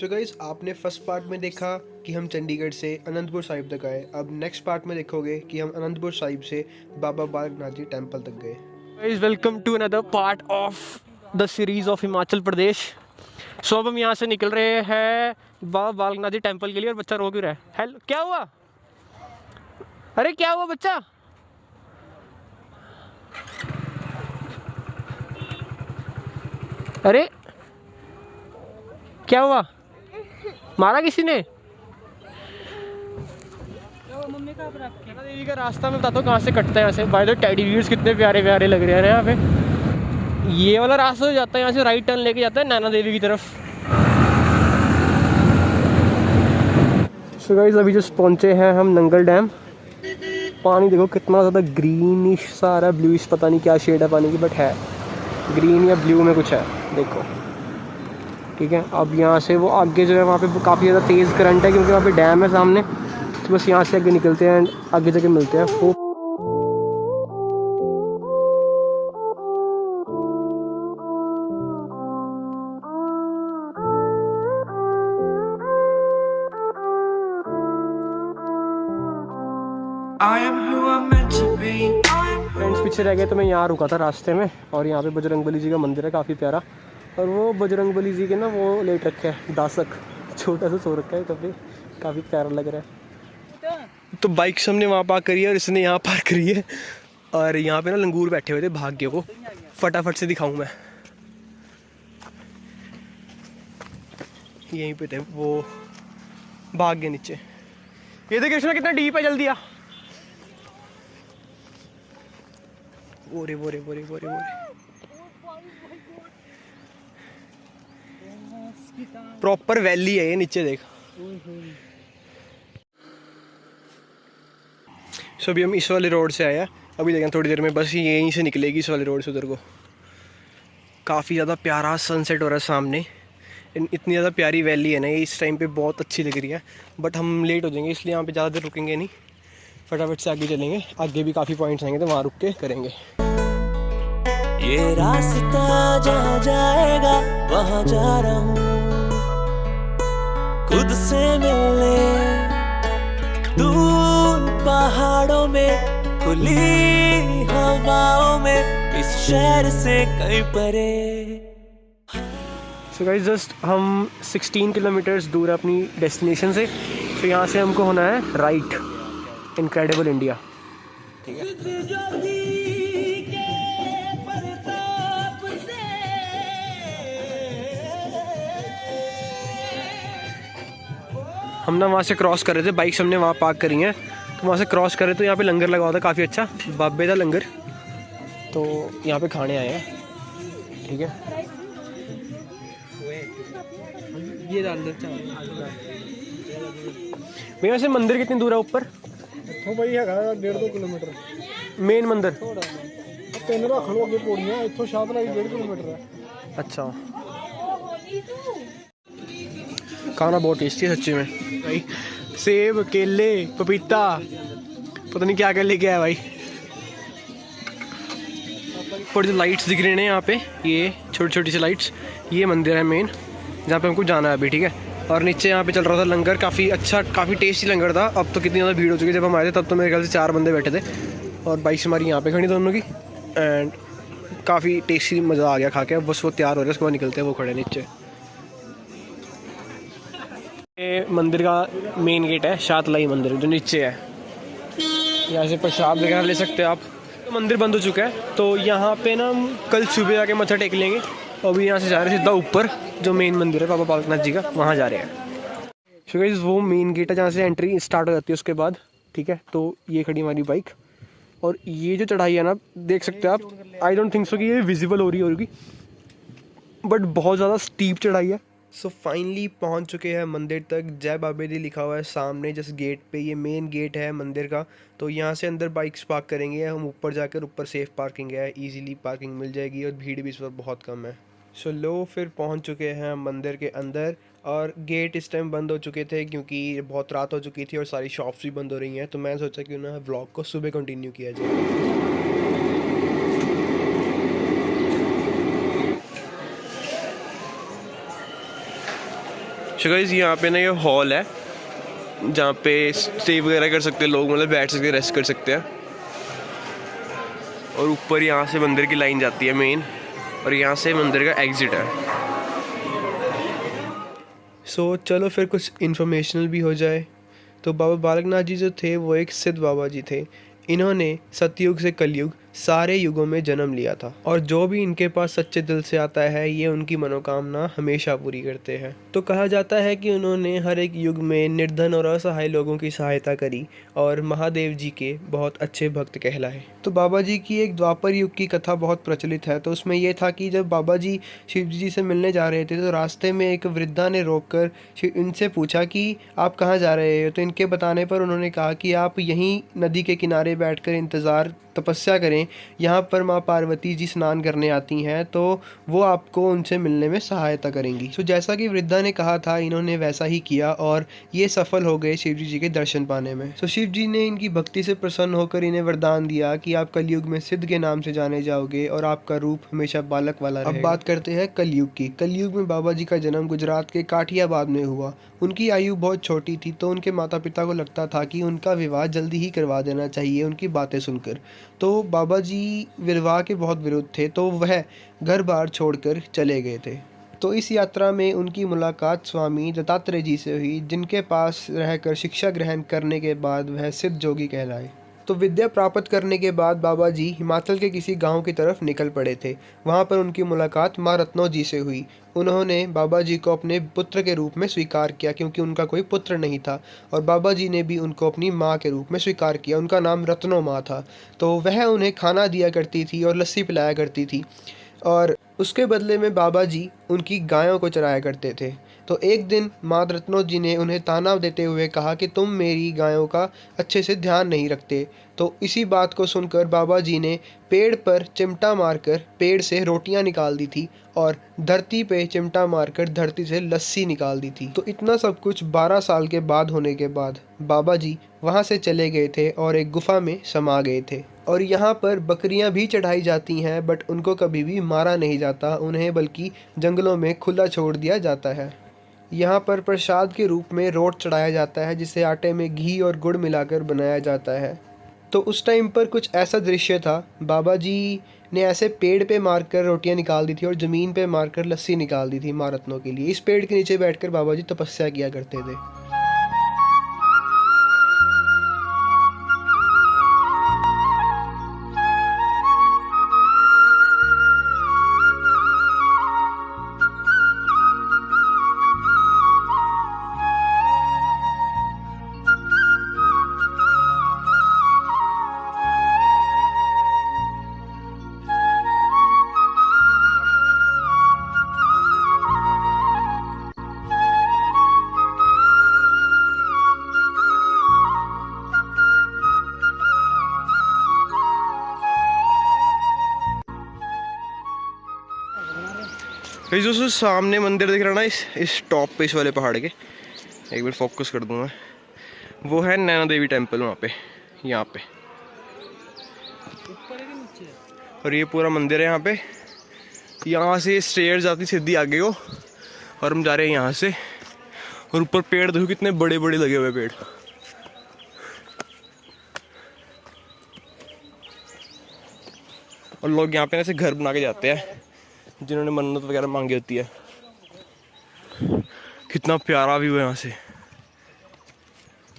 So guys, आपने first part में देखा कि हम चंडीगढ़ से अनंतपुर साहिब तक आए। अब नेक्स्ट पार्ट में देखोगे कि हम अनंतपुर साहिब से बाबा बालकनाथ जी टेम्पल तक गए। Guys, welcome to another part of the series of Himachal Pradesh. So अब हम यहाँ से निकल रहे हैं बाबा बालकनाथ जी टेम्पल के लिए। और बच्चा रो क्यों रहा है? हेलो, क्या हुआ? अरे क्या हुआ बच्चा? अरे क्या हुआ? मारा किसी ने? नैना देवी का रास्ता मैं बताता हूँ कहाँ से कटता है। यहाँ से बाय द टेडी बियर्स कितने प्यारे प्यारे लग रहे हैं यहाँ पे। ये वाला रास्ता हो जाता है, यहाँ से राइट टर्न लेके जाता है नैना देवी की तरफ। सो गाइस, अभी जस्ट पहुँचे हैं हम नंगल डैम। पानी देखो कितना ज़्यादा ग्रीनिश सा आ रहा है, ब्लूइश, पता नहीं क्या शेड है पानी की, बट है ग्रीन या ब्लू में कुछ है, देखो। ठीक है, अब यहाँ से वो आगे जो है वहाँ पे काफ़ी ज़्यादा तेज़ करंट है क्योंकि वहाँ पे डैम है सामने। तो बस यहाँ से आगे निकलते हैं एंड आगे जाके मिलते हैं। होप फ्रेंड्स पीछे रह गए तो मैं यहाँ रुका था रास्ते में, और यहाँ पे बजरंगबली जी का मंदिर है काफ़ी प्यारा। और वो बजरंगबली जी के ना वो लेट रखे है दासक, छोटा सा सो रखा है, काफ़ी प्यारा लग रहा है। तो बाइक हमने वहाँ पार्क करी है और इसने यहाँ पार्क करी है। और यहाँ पे ना लंगूर बैठे हुए थे, भाग्य को फटाफट से दिखाऊं मैं। यहीं पे थे वो, भाग गए नीचे। ये देखिए कृष्णा कितना डीप है, जल्दी आ। बोरे बोरे बोरे बोरे बोरे, प्रॉपर वैली है ये, नीचे देख। सो अभी हम इस वाले रोड से आए हैं, अभी देखें थोड़ी देर में बस यहीं से निकलेगी इस वाले रोड से उधर को। काफ़ी ज़्यादा प्यारा सनसेट हो रहा है सामने। इतनी ज़्यादा प्यारी वैली है ना, ये इस टाइम पे बहुत अच्छी लग रही है। बट हम लेट हो जाएंगे इसलिए यहाँ पे ज़्यादा देर रुकेंगे नहीं, फटाफट से आगे चलेंगे। आगे भी काफ़ी पॉइंट्स आएंगे तो वहाँ रुक के करेंगे। ये रास्ता जहाँ जाएगा वहाँ जा रहा हूँ, खुद से मिलने दूर पहाड़ों में, खुली हवाओं में, इस शहर से कहीं परे। सो गाइस, जस्ट हम 16 किलोमीटर्स दूर है अपनी डेस्टिनेशन से। तो यहाँ से हमको होना है राइट, इनक्रेडिबल इंडिया। ठीक है, हम ना वहाँ से क्रॉस कर रहे थे, बाइक्स हमने वहाँ पार्क करी हैं, तो वहाँ से क्रॉस कर रहे तो यहाँ पे लंगर लगा हुआ था काफ़ी अच्छा, बाबे का लंगर। तो यहाँ पे खाने आए हैं। ठीक है, ये भैया से मंदिर कितनी दूर है ऊपर? इत्थों भाई है 1.5-2 किलोमीटर मेन मंदिर। तीन रख लो अगे पौड़ियां, इत्थों शायद 1.5 किलोमीटर है। अच्छा, खाना बहुत टेस्टी है सच्ची में भाई। सेब, केले, पपीता, पता नहीं क्या क्या लेके आया भाई। पर जो लाइट्स दिख रहे हैं यहाँ पे, ये छोटी छोटी सी लाइट्स, ये मंदिर है मेन जहाँ पे हमको जाना है अभी। ठीक है, और नीचे यहाँ पे चल रहा था लंगर, काफ़ी अच्छा काफ़ी टेस्टी लंगर था। अब तो कितनी ज़्यादा भीड़ हो चुकी है, जब हम आए थे तब तो मेरे ख्याल से 4 बंदे बैठे थे, और बाइक हमारी यहाँ पे खड़ी दोनों की। एंड काफ़ी टेस्टी मज़ा आ गया खा के। अब बस वो तैयार हो रहे हैं, उसके बाद निकलते हैं, वो खड़े नीचे। ये मंदिर का मेन गेट है, शातलाई मंदिर जो नीचे है। यहाँ से प्रसाद वगैरह ले सकते हैं आप। तो मंदिर बंद हो चुका है, तो यहाँ पे ना हम कल सुबह जाके मत्था टेक लेंगे। अभी यहाँ से जा रहे हैं सीधा ऊपर, जो मेन मंदिर है बाबा बालकनाथ जी का, वहाँ जा रहे हैं। सो गाइस, वो मेन गेट है जहाँ से एंट्री स्टार्ट हो जाती है उसके बाद। ठीक है, तो ये खड़ी हमारी बाइक, और ये जो चढ़ाई है ना, देख सकते हैं आप। आई डोंट थिंक सो कि ये विजिबल हो रही होगी, बट बहुत ज़्यादा स्टीप चढ़ाई है। सो फाइनली पहुंच चुके हैं मंदिर तक। जय बाबे दी लिखा हुआ है सामने जस्ट गेट पे, ये मेन गेट है मंदिर का। तो यहाँ से अंदर बाइक्स पार्क करेंगे हम, ऊपर जाकर ऊपर सेफ पार्किंग है, इजीली पार्किंग मिल जाएगी, और भीड़ भी इस वक्त बहुत कम है। सो लो, फिर पहुँच चुके हैं मंदिर के अंदर, और गेट इस टाइम बंद हो चुके थे क्योंकि बहुत रात हो चुकी थी और सारी शॉप्स भी बंद हो रही हैं। तो मैं सोचा कि ना व्लॉग को सुबह कंटिन्यू किया जाए। सो गाइस यहाँ पे ना ये हॉल है जहाँ पे स्टे वगैरह कर सकते हैं लोग, मतलब बैठ सकते हैं, रेस्ट कर सकते हैं। और ऊपर यहाँ से मंदिर की लाइन जाती है मेन, और यहाँ से मंदिर का एग्जिट है। सो चलो फिर कुछ इन्फॉर्मेशनल भी हो जाए। तो बाबा बालकनाथ जी जो थे वो एक सिद्ध बाबा जी थे। इन्होंने सतयुग से कलयुग सारे युगों में जन्म लिया था, और जो भी इनके पास सच्चे दिल से आता है ये उनकी मनोकामना हमेशा पूरी करते हैं। तो कहा जाता है कि उन्होंने हर एक युग में निर्धन और असहाय लोगों की सहायता करी और महादेव जी के बहुत अच्छे भक्त कहलाए। तो बाबा जी की एक द्वापर युग की कथा बहुत प्रचलित है। तो उसमें यह था कि जब बाबा जी शिव जी से मिलने जा रहे थे तो रास्ते में एक वृद्धा ने रोककर इनसे पूछा कि आप कहाँ जा रहे हो। तो इनके बताने पर उन्होंने कहा कि आप यहीं नदी के किनारे बैठकर इंतज़ार तपस्या करें, यहाँ पर माँ पार्वती जी स्नान करने आती हैं तो वो आपको उनसे मिलने में सहायता करेंगी। तो जैसा कि वृद्धा ने कहा था इन्होंने वैसा ही किया और ये सफल हो गए शिव जी के दर्शन पाने में। तो शिव जी ने इनकी भक्ति से प्रसन्न होकर इन्हें वरदान दिया कि आप कलयुग में सिद्ध के नाम से जाने जाओगे और आपका रूप हमेशा बालक वाला रहेगा। अब बात करते हैं कलयुग की। कलयुग में बाबा जी का जन्म गुजरात के काठियाबाद में हुआ। उनकी आयु बहुत छोटी थी तो उनके माता पिता को लगता था कि उनका विवाह जल्दी ही करवा देना चाहिए उनकी बातें सुनकर। तो बाबा जी विवाह के बहुत विरुद्ध थे तो वह घर बार छोड़कर चले गए थे। तो इस यात्रा में उनकी मुलाकात स्वामी दत्तात्रेय जी से हुई, जिनके पास रहकर शिक्षा ग्रहण करने के बाद वह सिद्ध जोगी कहलाए। तो विद्या प्राप्त करने के बाद बाबा जी हिमाचल के किसी गांव की तरफ निकल पड़े थे। वहां पर उनकी मुलाकात माँ रत्नो जी से हुई। उन्होंने बाबा जी को अपने पुत्र के रूप में स्वीकार किया क्योंकि उनका कोई पुत्र नहीं था, और बाबा जी ने भी उनको अपनी माँ के रूप में स्वीकार किया। उनका नाम रत्नो माँ था। तो वह उन्हें खाना दिया करती थी और लस्सी पिलाया करती थी, और उसके बदले में बाबा जी उनकी गायों को चराया करते थे। तो एक दिन माँ रत्नो जी ने उन्हें ताना देते हुए कहा कि तुम मेरी गायों का अच्छे से ध्यान नहीं रखते। तो इसी बात को सुनकर बाबा जी ने पेड़ पर चिमटा मारकर पेड़ से रोटियां निकाल दी थी और धरती पे चिमटा मारकर धरती से लस्सी निकाल दी थी। तो इतना सब कुछ 12 साल के बाद होने के बाद बाबा जी वहाँ से चले गए थे और एक गुफा में समा गए थे। और यहाँ पर बकरियाँ भी चढ़ाई जाती हैं, बट उनको कभी भी मारा नहीं जाता, उन्हें बल्कि जंगलों में खुला छोड़ दिया जाता है। यहाँ पर प्रसाद के रूप में रोट चढ़ाया जाता है जिसे आटे में घी और गुड़ मिलाकर बनाया जाता है। तो उस टाइम पर कुछ ऐसा दृश्य था, बाबा जी ने ऐसे पेड़ पे मारकर रोटियां निकाल दी थी और ज़मीन पे मारकर लस्सी निकाल दी थी माँ रत्नों के लिए। इस पेड़ के नीचे बैठकर बाबा जी तपस्या किया करते थे। जो सामने मंदिर दिख रहा ना इस टॉप पे, इस वाले पहाड़ के, एक बार फोकस कर दूंगा, वो है नैना देवी टेम्पल वहाँ पे, यहाँ पे। और ये पूरा मंदिर है यहाँ पे। यहाँ से स्टेयर्स जाती सीधी आगे को, और हम जा रहे हैं यहाँ से। और ऊपर पेड़ देखो कितने बड़े बड़े लगे हुए पेड़। और लोग यहाँ पे ऐसे घर बना के जाते हैं जिन्होंने मन्नत वगैरह मांगी होती है। कितना प्यारा व्यू है यहाँ से।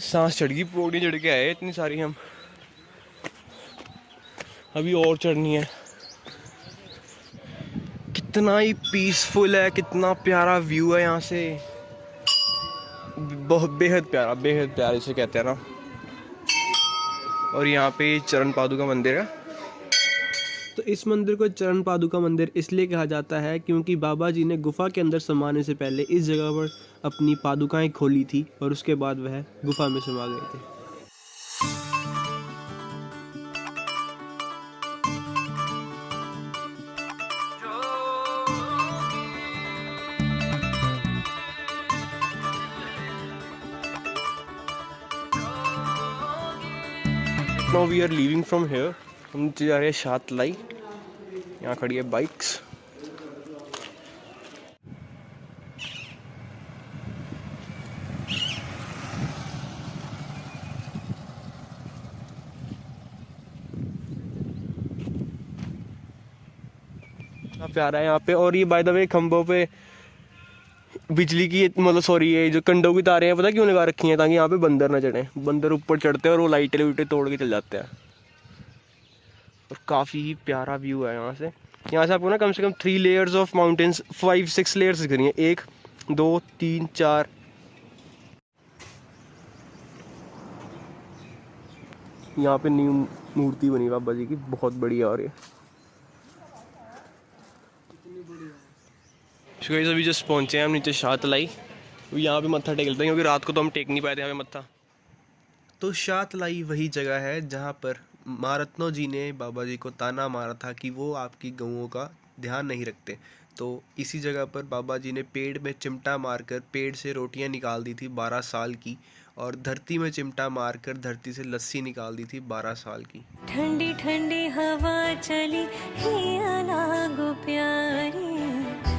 सांस चढ़ गई, पौड़ी चढ़ के आए इतनी सारी, हम अभी और चढ़नी है। कितना ही पीसफुल है, कितना प्यारा व्यू है यहाँ से, बहुत बेहद प्यारा इसे कहते हैं ना। और यहाँ पे चरण पादुका मंदिर है। तो इस मंदिर को चरण पादुका मंदिर इसलिए कहा जाता है क्योंकि बाबा जी ने गुफा के अंदर समाने से पहले इस जगह पर अपनी पादुकाएं खोली थी और उसके बाद वह गुफा में समा गए थे। Now we are leaving from here. हम नीचे जा रहे हैं शातलाई। यहाँ खड़ी है बाइक्स। काफ़ी प्यारा है यहाँ पे। और ये बाय द वे खंभों पे बिजली की मतलब सॉरी ये जो कंडों की तारें हैं पता क्यों लगा रखी हैं, ताकि यहाँ पे बंदर ना चढ़े। बंदर ऊपर चढ़ते हैं और वो लाइटें वाइटें तोड़ के चल जाते हैं। और काफ़ी ही प्यारा व्यू है यहाँ से। यहाँ से आपको ना कम से कम 3 लेयर्स ऑफ माउंटेन्स, 5-6 लेयर्स दिख रही हैं, 1 2 3 4। यहाँ पे न्यू मूर्ति बनी बाबा जी की, बहुत बड़ी है। और ये अभी जस्ट पहुँचे हैं हम नीचे शाहतलाई। यहाँ पे मत्था टेक लेते हैं क्योंकि रात को तो हम टेक नहीं पाए थे यहाँ पे मत्था। तो शाहतलाई वही जगह है जहाँ पर महारत्नो जी ने बाबा जी को ताना मारा था कि वो आपकी गऊओं का ध्यान नहीं रखते। तो इसी जगह पर बाबा जी ने पेड़ में चिमटा मारकर पेड़ से रोटियां निकाल दी थी 12 साल की, और धरती में चिमटा मारकर धरती से लस्सी निकाल दी थी 12 साल की। ठंडी ठंडी हवा चली हिया लागो प्यारी।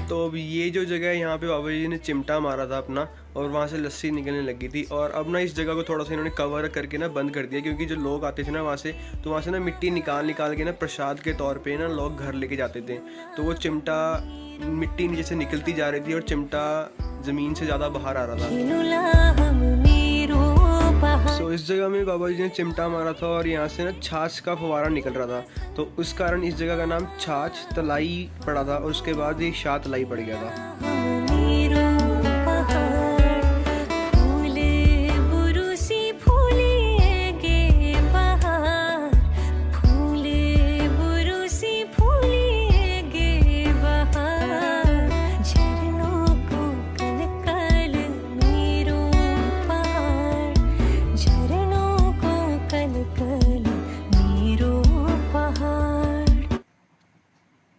तो अब ये जो जगह है यहाँ पे बाबा जी ने चिमटा मारा था अपना, और वहाँ से लस्सी निकलने लगी थी। और अब ना इस जगह को थोड़ा सा इन्होंने कवर करके ना बंद कर दिया, क्योंकि जो लोग आते थे ना वहाँ से, तो वहाँ से ना मिट्टी निकाल के ना प्रसाद के तौर पे ना लोग घर लेके जाते थे। तो वो चिमटा मिट्टी नीचे से निकलती जा रही थी और चिमटा ज़मीन से ज़्यादा बाहर आ रहा था। तो इस जगह में बाबा जी ने चिमटा मारा था और यहाँ से ना छाछ का फवारा निकल रहा था। तो उस कारण इस जगह का नाम छाछ तलाई पड़ा था, और उसके बाद ये शाहतलाई पड़ गया था।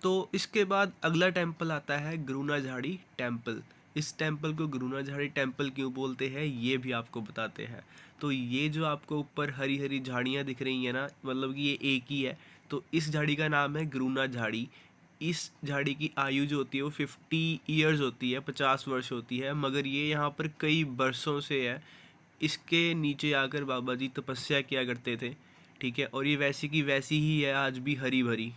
तो इसके बाद अगला टेम्पल आता है गुरुनाझाड़ी टेम्पल। इस टेम्पल को गुरुनाझाड़ी टेम्पल क्यों बोलते हैं ये भी आपको बताते हैं। तो ये जो आपको ऊपर हरी हरी झाड़ियाँ दिख रही हैं ना, मतलब कि ये एक ही है। तो इस झाड़ी का नाम है गुरुनाझाड़ी। इस झाड़ी की आयु जो होती है वो 50 ईयर्स होती है, 50 वर्ष होती है, मगर ये यहाँ पर कई बरसों से है। इसके नीचे आकर बाबा जी तपस्या किया करते थे, ठीक है। और ये वैसी की वैसी ही है आज भी, हरी भरी।